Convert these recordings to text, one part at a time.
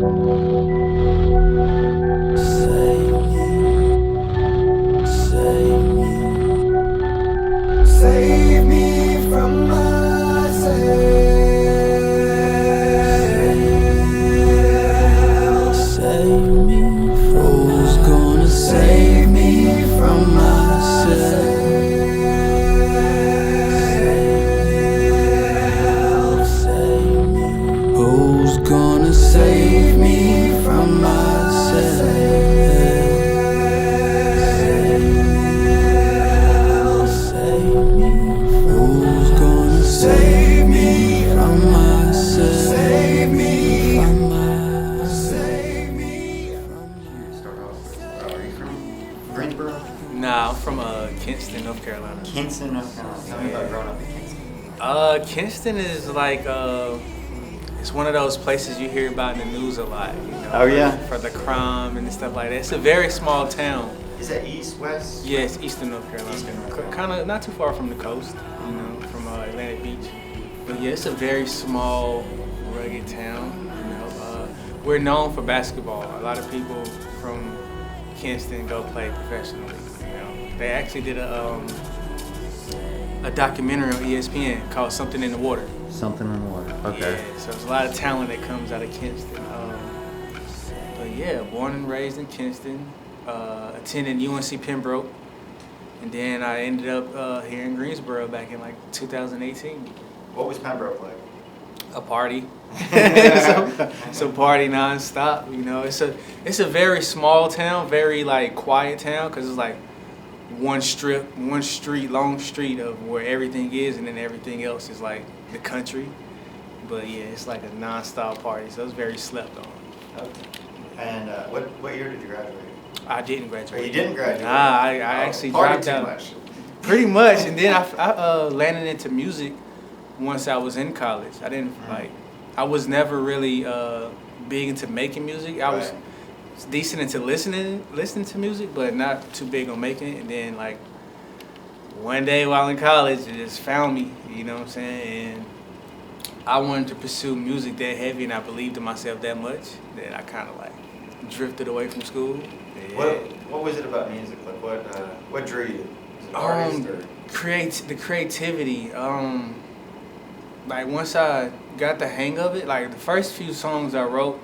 Save me from myself. Save me. Who's gonna save me from myself? Save me. Who's gonna save me from myself? Save me from myself. Save me from myself. Save me from myself. Start off with, are you from Greensboro? Nah, I'm from Kinston, North Carolina. Kinston, North Carolina. Tell me about growing up in Kinston. Kinston is like it's one of those places you hear about in the news a lot. You know, Oh, yeah? for the crime and stuff like that. It's a very small town. Is that east, west? Yeah, it's Eastern North Carolina. Eastern North Carolina. Kind of not too far from the coast, you know, from Atlantic Beach. But yeah, it's a very small, rugged town. You know, we're known for basketball. A lot of people from Kinston go play professionally. You know, they actually did a documentary on ESPN called "Something in the Water." Something in the water. Okay. Yeah, so there's a lot of talent that comes out of Kinston. But yeah, born and raised in Kinston, attended UNC Pembroke, and then I ended up here in Greensboro back in like 2018. What was Pembroke like? A party. It's a party nonstop. You know, it's a very small town, very like quiet town, because it's like one street, long street of where everything is, and then everything else is like the country. But yeah, it's like a nonstop party, so it's very slept on. Okay. And what year did you graduate? I didn't graduate. Oh, you didn't graduate? Nah, I actually partied dropped too out. much. Pretty much, and then I landed into music once I was in college. I didn't I was never really big into making music. I was decent into listening to music, but not too big on making it. And then like one day while in college, it just found me. You know what I'm saying? And I wanted to pursue music that heavy, and I believed in myself that much that I kind of like drifted away from school. Yeah. What was it about music? Like what drew you? Is it artist or? The creativity. Like once I got the hang of it, like the first few songs I wrote,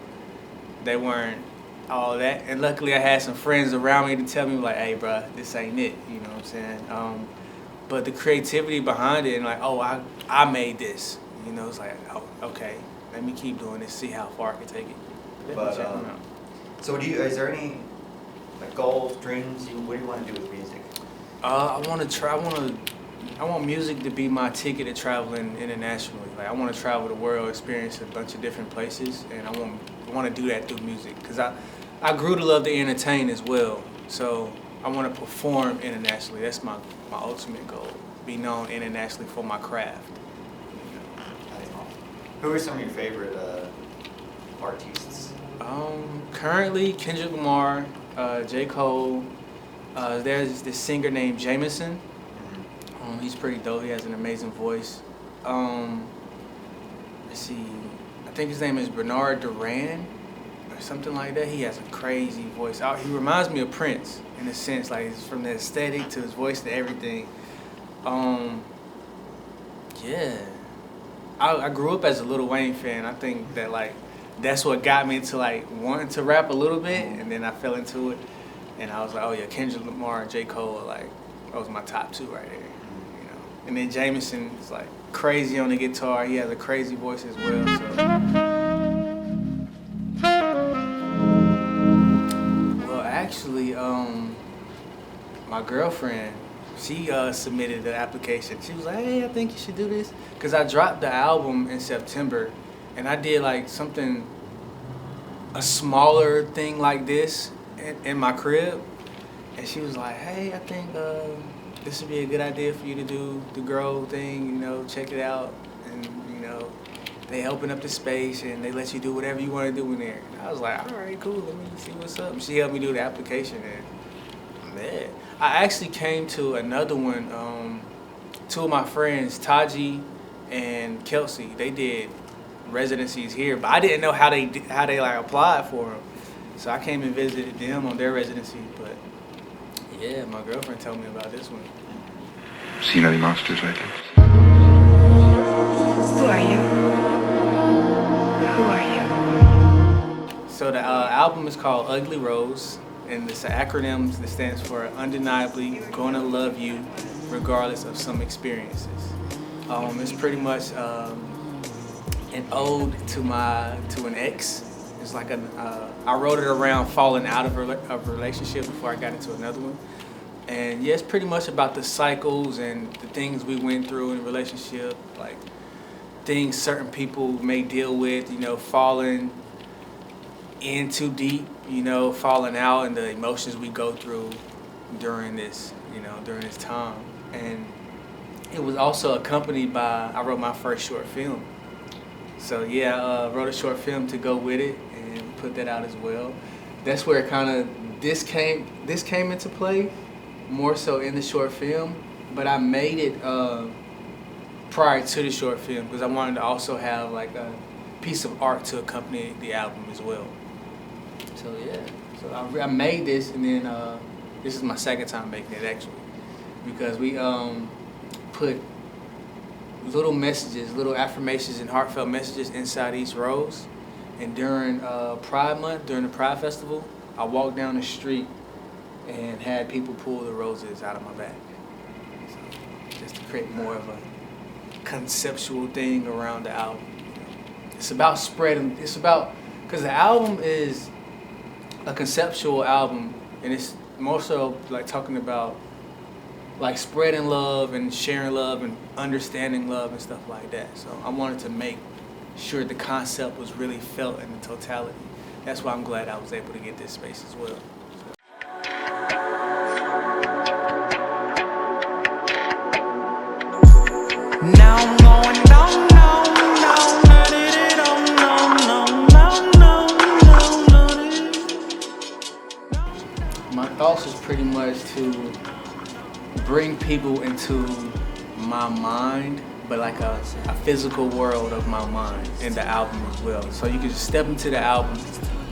they weren't all that. And luckily I had some friends around me to tell me like, hey bro, this ain't it, you know what I'm saying? But the creativity behind it and like, oh, I made this. You know, it's like, oh, okay, let me keep doing this, see how far I can take it. But, so is there any like goals, dreams, what do you want to do with music? I want music to be my ticket to traveling internationally. Like I want to travel the world, experience a bunch of different places, and I want to do that through music. Cause I grew to love to entertain as well. So I want to perform internationally. That's my ultimate goal. Be known internationally for my craft. You know? Who are some of your favorite artists? Currently Kendrick Lamar, J. Cole. There's this singer named Jameson. He's pretty dope. He has an amazing voice. Let's see. I think his name is Bernard Duran or something like that. He has a crazy voice. He reminds me of Prince in a sense, like it's from the aesthetic to his voice to everything. Yeah. I grew up as a Lil Wayne fan. I think that like that's what got me into like wanting to rap a little bit, and then I fell into it, and I was like, oh yeah, Kendrick Lamar and J. Cole are like those my top two right there. And then Jameson is like crazy on the guitar. He has a crazy voice as well. So, well, actually, my girlfriend, she submitted the application. She was like, "Hey, I think you should do this," because I dropped the album in September, and I did like a smaller thing like this in my crib, and she was like, "Hey, I think." This would be a good idea for you to do the grow thing, you know, check it out. And, you know, they open up the space and they let you do whatever you want to do in there. And I was like, all right, cool, let me see what's up. And she helped me do the application. And, man, I actually came to another one. Two of my friends, Taji and Kelsey, they did residencies here, but I didn't know how they like applied for them. So I came and visited them on their residency. But yeah, my girlfriend told me about this one. Seen any monsters lately? Who are you? Who are you? So the album is called Ugly Rose, and it's an acronym that stands for Undeniably Gonna Love You Regardless of Some Experiences. It's pretty much an ode to an ex. It's like I wrote it around falling out of a relationship before I got into another one. And yeah, it's pretty much about the cycles and the things we went through in a relationship, like things certain people may deal with, falling in too deep, falling out, and the emotions we go through during this time. And it was also accompanied by, I wrote my first short film. So yeah, I wrote a short film to go with it and put that out as well. That's where this came into play, more so in the short film, but I made it prior to the short film because I wanted to also have like a piece of art to accompany the album as well. So yeah, so I made this, and then this is my second time making it actually, because we put little messages, little affirmations and heartfelt messages inside each rose. And during Pride Month, during the Pride Festival, I walked down the street and had people pull the roses out of my bag. So just to create more of a conceptual thing around the album. It's about spreading, because the album is a conceptual album, and it's more so like talking about like spreading love and sharing love and understanding love and stuff like that. So I wanted to make sure the concept was really felt in the totality. That's why I'm glad I was able to get this space as well. Now I'm going down, down, down, My thoughts is pretty much to bring people into my mind, but like a physical world of my mind in the album as well. So you can just step into the album.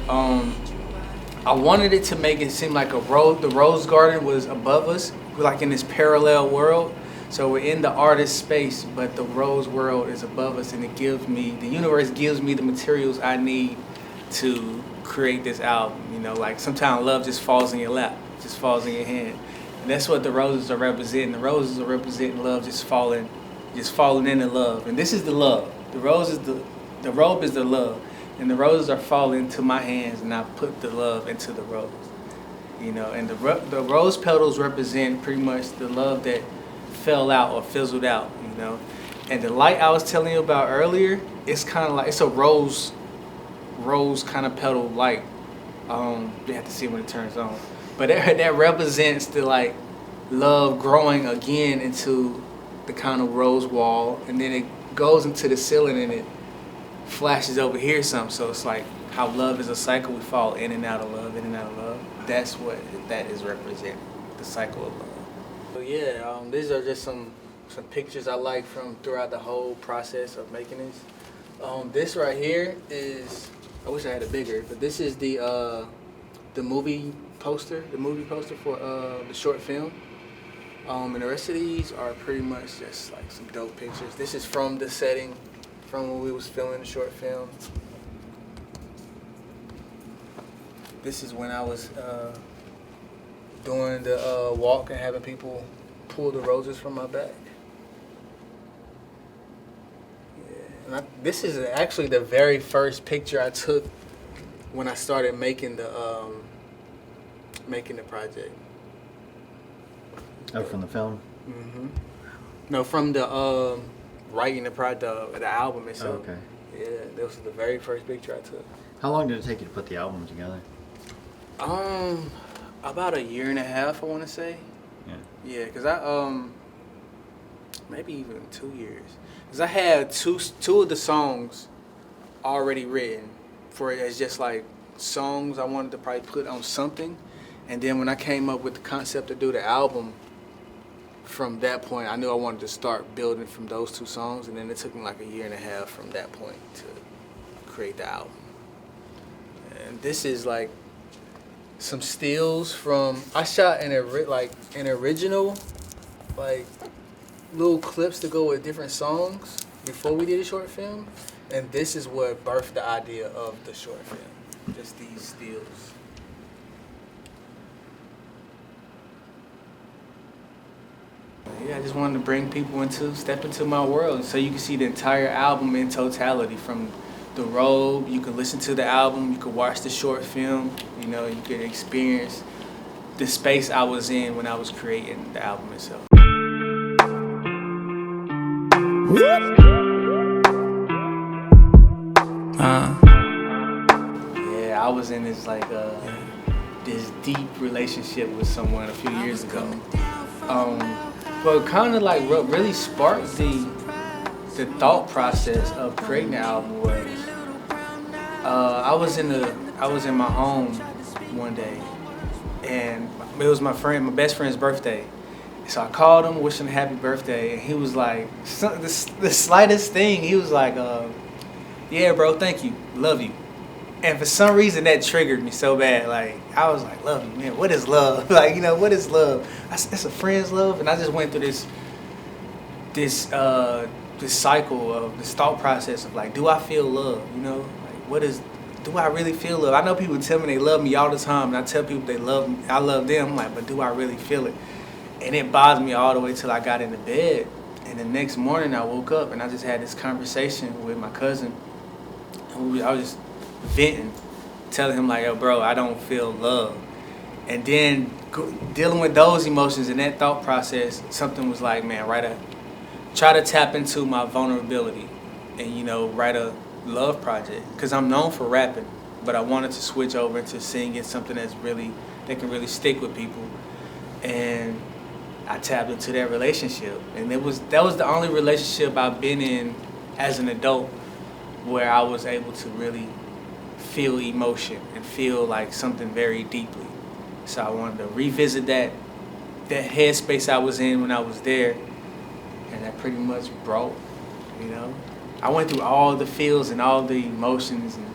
I wanted it to make it seem like the rose garden was above us. We're like in this parallel world. So we're in the artist space, but the rose world is above us, and the universe gives me the materials I need to create this album. Like sometimes love just falls in your lap, just falls in your hand. And that's what the roses are representing. The roses are representing love just falling into love. And this is the love. The robe is the love. And the roses are falling into my hands, and I put the love into the rose. And the rose petals represent pretty much the love that fell out or fizzled out, And the light I was telling you about earlier, it's kind of like, it's a rose kind of petal light. You have to see when it turns on. But that represents the like love growing again into the kind of rose wall, and then it goes into the ceiling and it flashes over here some. So it's like how love is a cycle. We fall in and out of love, in and out of love. That's what that is representing, the cycle of love. So yeah, these are just some pictures I like from throughout the whole process of making this. This right here is, I wish I had it bigger, but this is the movie poster for the short film. And the rest of these are pretty much just like some dope pictures. This is from the setting, from when we was filming the short film. This is when I was doing the walk and having people pull the roses from my back. Yeah. And this is actually the very first picture I took when I started making the project. Oh, from the film? Mm-hmm. No, from the writing the album itself. Oh, okay. Yeah, that was the very first picture I took. How long did it take you to put the album together? About a year and a half, I want to say. Yeah. Yeah, because I maybe even 2 years. Because I had two of the songs already written for it as just like songs I wanted to probably put on something. And then when I came up with the concept to do the album, from that point, I knew I wanted to start building from those two songs. And then it took me like a year and a half from that point to create the album. And this is like some stills from, I shot an original, like little clips to go with different songs before we did a short film. And this is what birthed the idea of the short film, just these stills. Yeah, I just wanted to bring people step into my world so you can see the entire album in totality. From the road, you can listen to the album, you can watch the short film, you know, you can experience the space I was in when I was creating the album itself. Yeah, I was in this this deep relationship with someone a few years ago. But kind of like what really sparked the thought process of creating the album was I was in my home one day, and it was my best friend's birthday. So I called him, wished him a happy birthday, and he was like, the slightest thing, he was like, yeah, bro, thank you, love you. And for some reason that triggered me so bad. Like, I was like, love you, man. What is love? Like, you know, what is love? It's a friend's love. And I just went through this cycle of this thought process of like, do I feel love? You know, like, do I really feel love? I know people tell me they love me all the time, and I tell people they love me, I love them. I'm like, but do I really feel it? And it bothered me all the way till I got into bed. And the next morning I woke up and I just had this conversation with my cousin. And I was just venting, telling him like, yo, bro, I don't feel love. And then dealing with those emotions and that thought process, something was like, man, try to tap into my vulnerability and, you know, write a love project. Because I'm known for rapping, but I wanted to switch over into singing, something that can really stick with people. And I tapped into that relationship. And that was the only relationship I've been in as an adult where I was able to really feel emotion and feel like something very deeply. So I wanted to revisit that headspace I was in when I was there, and that pretty much broke, you know. I went through all the feels and all the emotions and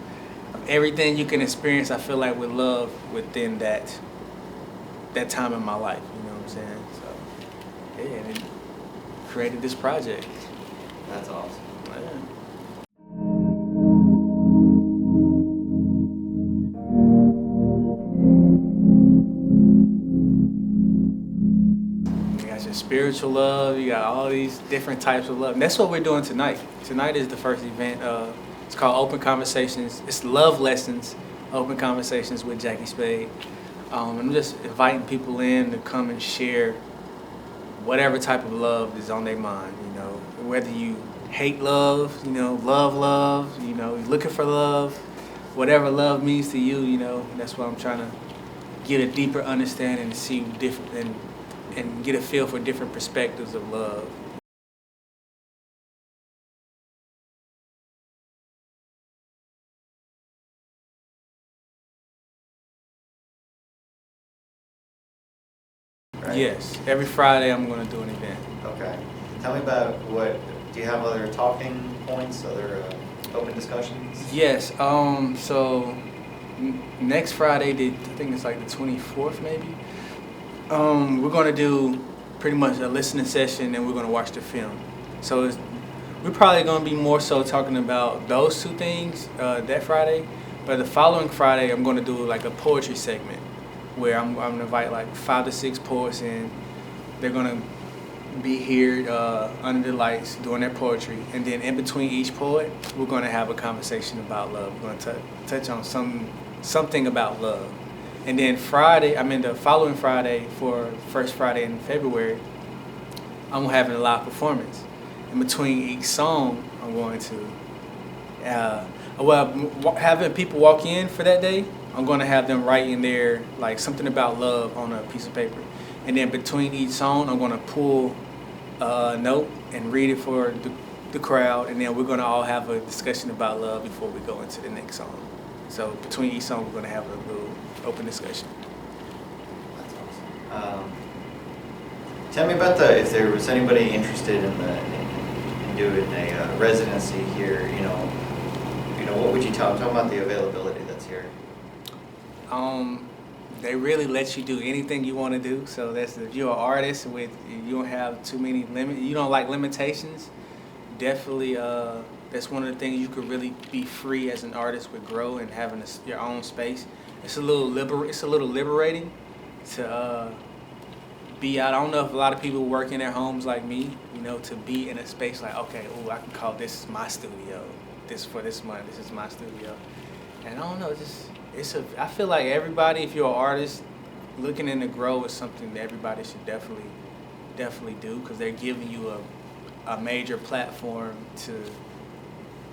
everything you can experience, I feel like, with love within that time in my life, you know what I'm saying? So, yeah, and it created this project. That's awesome. Yeah. Spiritual love, you got all these different types of love. And that's what we're doing tonight. Tonight is the first event. It's called Open Conversations. It's Love Lessons, Open Conversations with Jacke Spade. I'm just inviting people in to come and share whatever type of love is on their mind, you know. Whether you hate love, you know, love, you know, you're looking for love, whatever love means to you, you know, that's what I'm trying to get a deeper understanding and see different and get a feel for different perspectives of love. Right? Yes, every Friday I'm going to do an event. Okay. Tell me about do you have other talking points, other open discussions? Yes, so next Friday, I think it's like the 24th maybe, we're going to do pretty much a listening session and we're going to watch the film. So we're probably going to be more so talking about those two things that Friday, but the following Friday I'm going to do like a poetry segment where I'm going to invite like 5 to 6 poets in. They're going to be here under the lights doing their poetry, and then in between each poet we're going to have a conversation about love. We're going to touch on something about love. And then the following Friday, for first Friday in February, I'm having a live performance. In between each song, I'm going to, having people walk in for that day, I'm going to have them write in there like something about love on a piece of paper. And then between each song, I'm going to pull a note and read it for the crowd. And then we're going to all have a discussion about love before we go into the next song. So between each song, we're going to have a little open discussion. That's awesome. Tell me about if there was anybody interested in doing a residency here, you know, what would you tell them? Tell them about the availability that's here. They really let you do anything you want to do. So that's if you're an artist with you don't have too many you don't like limitations. Definitely, that's one of the things you could really be free as an artist with grow and having your own space. It's a little liberating to be out. I don't know if a lot of people work in their homes like me, to be in a space like, okay, I can call this my studio. For this month, this is my studio. And I don't know, I feel like everybody, if you're an artist, looking into grow is something that everybody should definitely do, because they're giving you a major platform to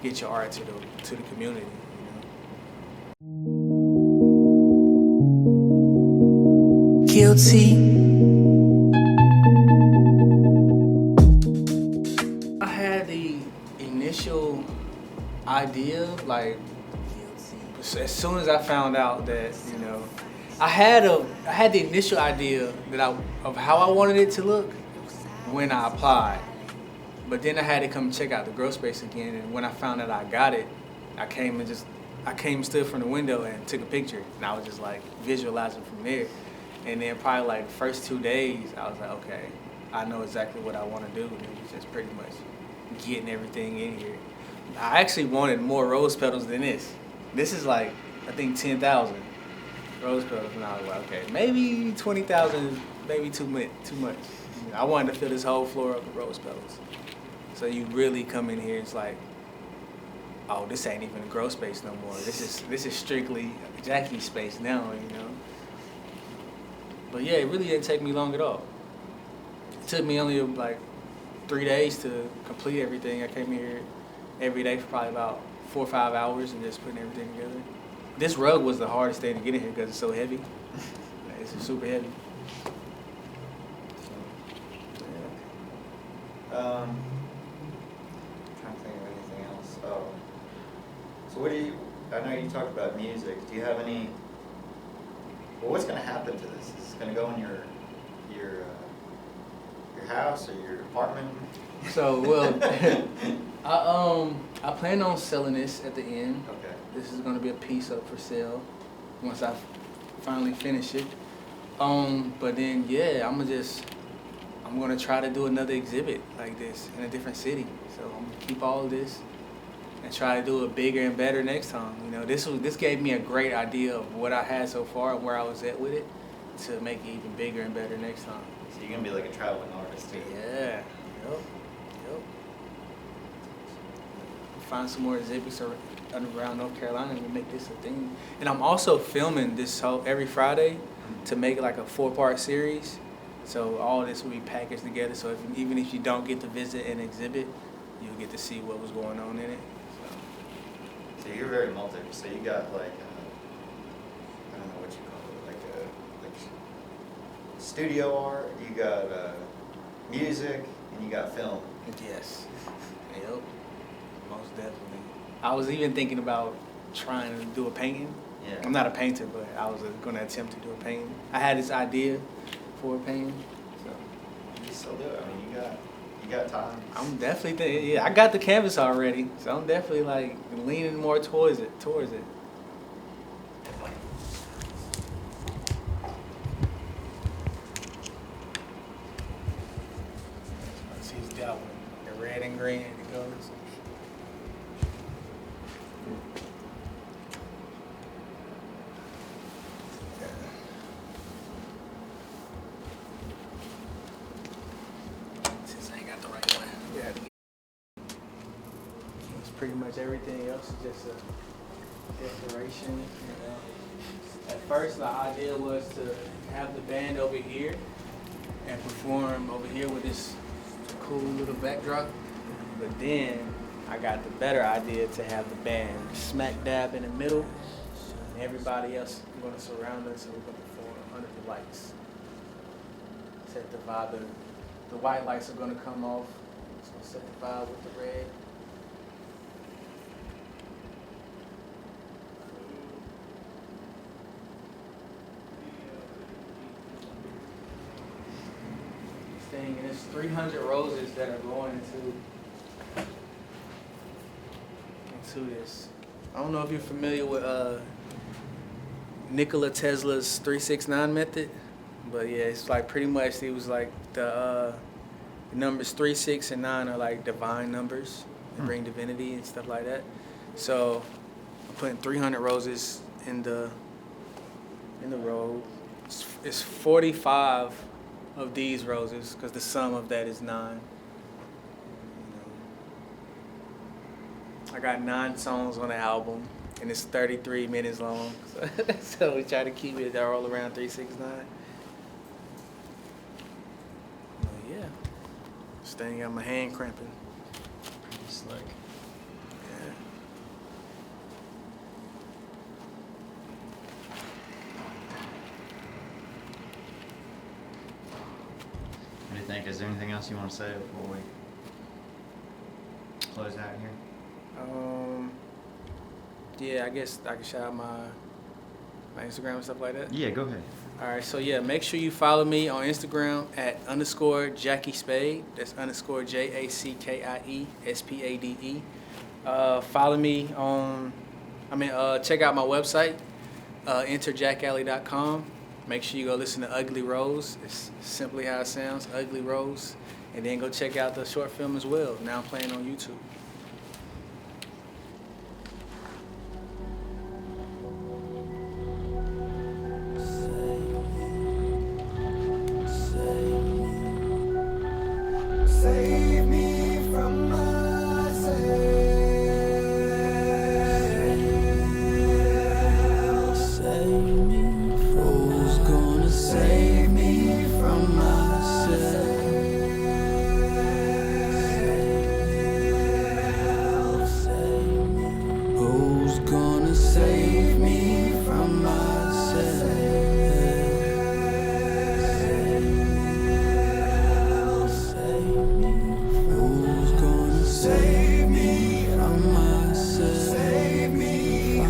get your art to the community. Guilty. I had the initial idea, like, as soon as I found out that, I had the initial idea of how I wanted it to look when I applied. But then I had to come check out the grow space again, and when I found out I got it, I came and stood from the window and took a picture, and I was just like visualizing from there. And then probably like the first 2 days, I was like, okay, I know exactly what I want to do, and it was just pretty much getting everything in here. I actually wanted more rose petals than this. This is like, I think 10,000 rose petals, and I was like, okay, maybe 20,000, maybe too much. I wanted to fill this whole floor up with rose petals. So you really come in here, it's like, oh, this ain't even a grow space no more. This is strictly Jacke space now, But yeah, it really didn't take me long at all. It took me only like 3 days to complete everything. I came here every day for probably about 4 or 5 hours and just putting everything together. This rug was the hardest thing to get in here because it's so heavy. It's super heavy. So, yeah. Trying to think of anything else. Oh. So I know you talked about music. Do you have any, what's going to happen to this? Is it going to go in your house or your apartment? So, well, I plan on selling this at the end. Okay. This is going to be a piece up for sale once I finally finish it. But then, yeah, I'm going to try to do another exhibit like this in a different city. So I'm going to keep all of this and try to do it bigger and better next time. This gave me a great idea of what I had so far and where I was at with it to make it even bigger and better next time. So you're going to be like a traveling artist too? Yeah. Yep. Find some more exhibits around North Carolina and make this a thing. And I'm also filming this every Friday to make it like a 4-part series. So all this will be packaged together. So even if you don't get to visit an exhibit, you'll get to see what was going on in it. So you're very multi. So you got like, I don't know what you call it, like studio art. You got music, and you got film. Yes. Yep. Most definitely. I was even thinking about trying to do a painting. Yeah. I'm not a painter, but I was going to attempt to do a painting. I had this idea for a painting. So You can still do it. I mean, you got time. I'm definitely thinking, I got the canvas already, so I'm definitely like leaning more towards it. Let's see that one. The red and green it goes. Since I ain't got the right one. Yeah. It's pretty much everything else is just a decoration. At first, the idea was to have the band over here and perform over here with this cool little backdrop. But then I got the better idea to have the band smack dab in the middle, and everybody else is going to surround us, and we're going to perform under the lights. Set the vibe. The white lights are going to come off. It's going to set the vibe with the red. Thing, and it's 300 roses that are going into this I don't know if you're familiar with Nikola Tesla's 369 method, but yeah, it's like pretty much it was like the numbers 3, 6, and 9 are like divine numbers. They bring divinity and stuff like that. So I'm putting 300 roses in the robe. It's 45 of these roses because the sum of that is 9. I got 9 songs on the album, and it's 33 minutes long. So we try to keep it all around 369. But yeah, this thing got my hand cramping. Pretty slick. Yeah. What do you think? Is there anything else you want to say before we close out here? Yeah, I guess I can shout out my Instagram and stuff like that. Yeah, go ahead. All right, so yeah, make sure you follow me on Instagram at _Jackie Spade. That's _JACKIE SPADE. Follow me on, check out my website, enterjackalley.com. Make sure you go listen to Ugly Rose. It's simply how it sounds, Ugly Rose. And then go check out the short film as well. Now I'm playing on YouTube. Save me from myself. Save me. Who's gonna save me from myself? Save me. Who's gonna save me from myself? Save me from myself. Save me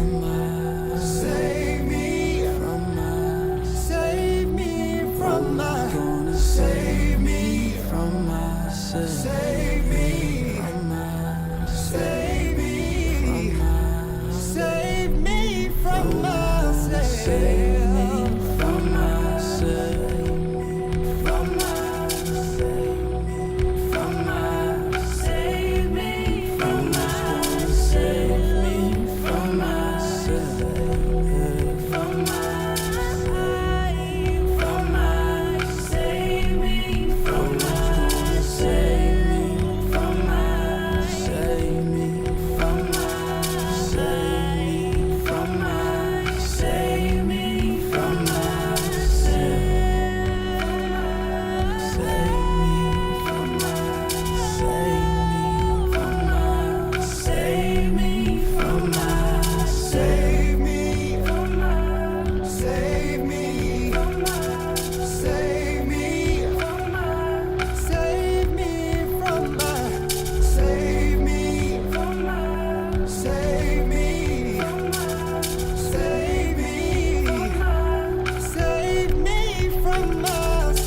from myself. Save me from myself. Save me from myself. Gonna save me from myself. Save me from myself. Save me from myself. Save me from myself. Save me from myself.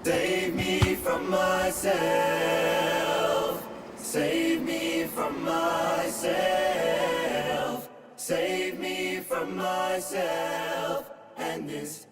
Save me from myself. Save me from myself. Save me from myself and this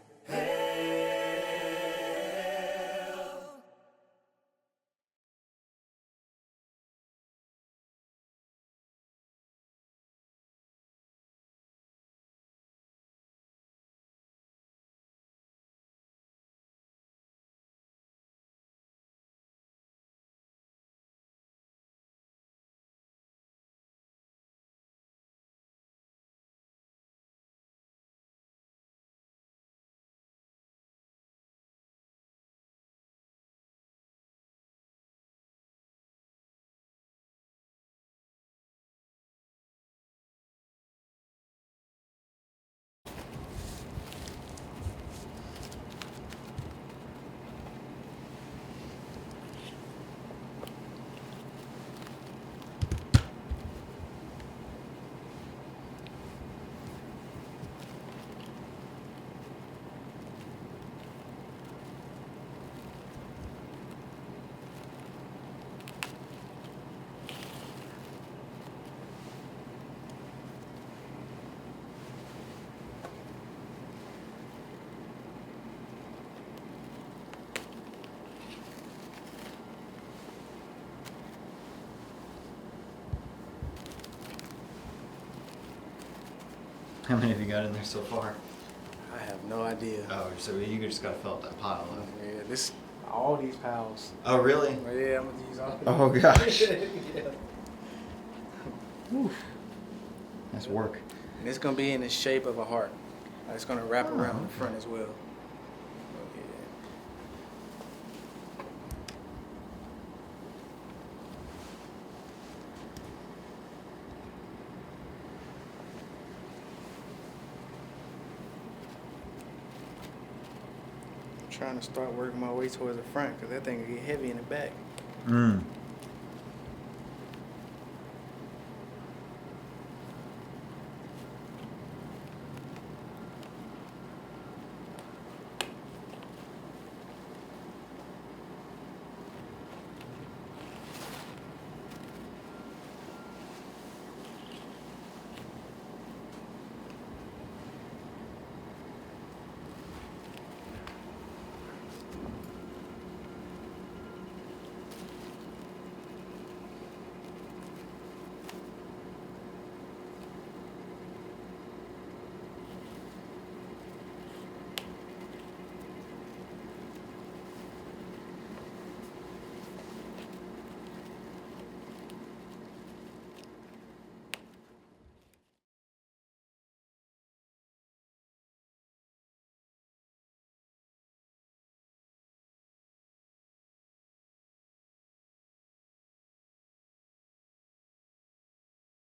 How many have you got in there so far? I have no idea. Oh, so you just gotta fill up that pile. Huh? Yeah, this all these piles. Oh, really? But yeah, I'm gonna use all. Oh, gosh. Yeah. That's work. And it's gonna be in the shape of a heart. It's gonna wrap Oh, around the okay. front as well. Yeah. I'm trying to start working my way towards the front because that thing will get heavy in the back. Mm.